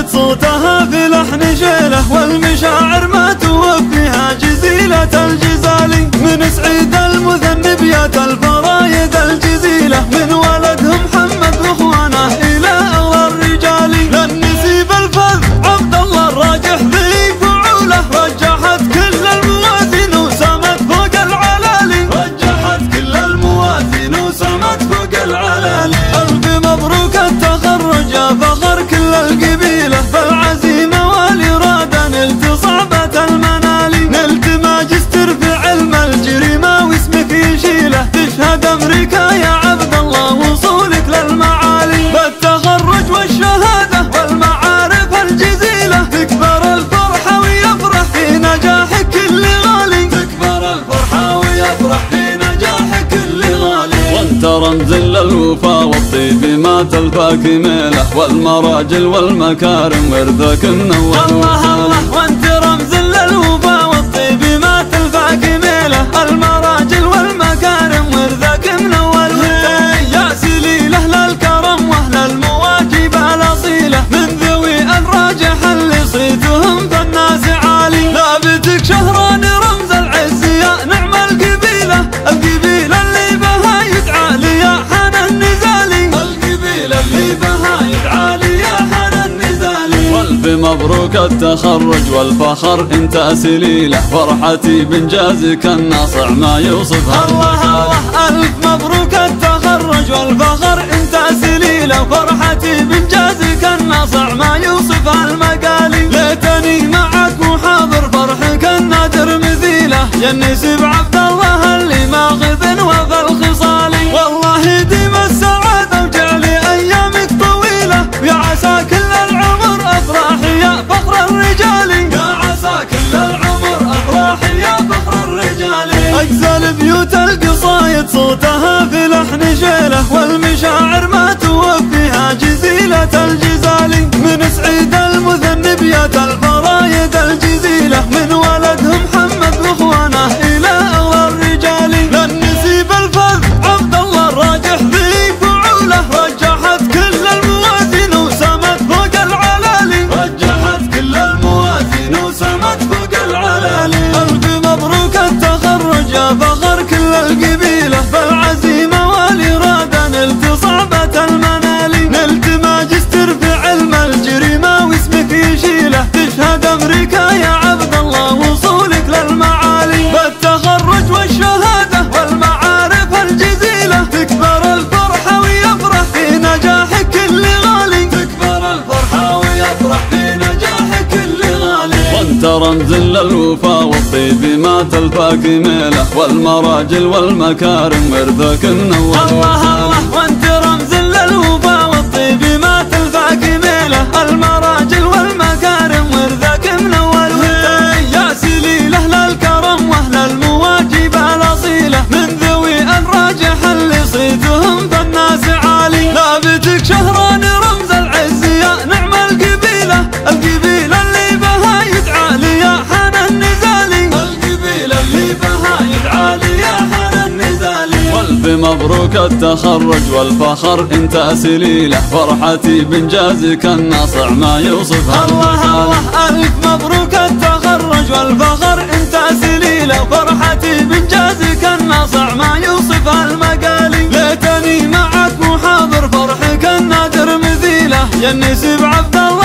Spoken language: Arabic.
صايد صوتها في لحن شيله، والمشاعر ما توفيها جزيلة الجزالي. من سعيد المذنب يات الفرايد الجزيلة، من ولدهم محمد واخوانه الى اغلى الرجال. للنسيب الفذ عبد الله الراجح ذي فعوله، رجحت كل الموازين وسامت فوق العلالي. رجحت كل الموازين وسامت فوق العلالي. الف مبروك التخرج يا فخر كل القبيله، بالعزيمه والاراده نلت صعبه المنالي. نلت ماجستير في علم الجريمه واسمك يشيله، تشهد امريكا يا عبد الله وصولك للمعالي. بالتخرج والشهاده والمعارف الجزيله، تكبر الفرحه ويفرح في نجاحك كل غالي. تكبر الفرحه ويفرح في نجاحك كل غالي. وانت رمز للوفا والطيب ما تلفاك ميله، والمراجل والمكارم ورثك منور. الله الله وانت رمز للوفا والطيب ما تلفاك ميله، المراجل والمكارم ورثك منور. يا سليل اهل الكرم واهل المواكب الاصيله، من ذوي الراجح اللي صيتهم في الناس عالي. لابتك شهران رمز العز يا نعم القبيله، القبيله اللي بها يدعى لي يا حن النزالي. القبيله اللي بها يدعى لي يا حن النزالي. والف مبروك التخرج والفخر انت سليله، فرحتي بانجازك الناصع ما يوصفها. الله الله الف مبروك التخرج والفخر انت سليله، فرحتي بانجازك الناصع ما يوصفها المقالي. ليتني معك وحاضر فرحك النادر مثيله، يا النسيب عبد الله اللي ماخذ وفى الخصالي. والله ديم السعاده وجعلي ايامك طويله، يا عسى كل العمر افراحي يا فخر الرجال. يا عسى كل العمر افراحي يا فخر الرجال. اجزى البيوت القصايد صوتها في لحن شيله، والمشاعر ما توفيها جزيلة الجزالي. من سعيد المذنب يات الفرايد الجزيلة، من ولدهم محمد واخوانه الى اغلى الرجال. للنسيب الفذ عبد الله الراجح ذي فعوله، رجحت كل الموازين وسامت فوق العلالي. رجحت كل الموازين وسامت فوق العلالي. الف مبروك التخرج يا فخر كل القبيله، بالعزيمه والاراده نلت صعبه المنالي. نلت ماجستير في علم الجريمه واسمك يشيله، تشهد امريكا يا عبد الله وصولك للمعالي. بالتخرج والشهاده والمعارف الجزيله، تكبر الفرحه ويفرح في نجاحك كل غالي. تكبر الفرحه ويفرح في نجاحك كل غالي. وانت رمز للوفا والطيب ما تلفاك ميله، والمراجل والمكارم ورثك منور. الله الله وانت رمز للوفا والطيب ما تلفاك ميله، المراجل والمكارم ورثك منور. يا سليل اهل الكرم واهل المواكب الاصيله، من ذوي الراجح اللي صيتهم في الناس عالي. لابتك شهران رمز العز يا نعم القبيله، القبيله اللي بها يدعى لي يا حن النزالي. القبيله اللي بها يدعى لي يا حن النزالي. والف مبروك التخرج والفخر انت سليله، فرحتي بانجازك الناصع ما يوصفها. الله الله الف مبروك التخرج والفخر انت سليله، فرحتي بانجازك الناصع ما يوصفها المقالي. ليتني معك وحاضر فرحك النادر مثيله، يا النسيب عبد الله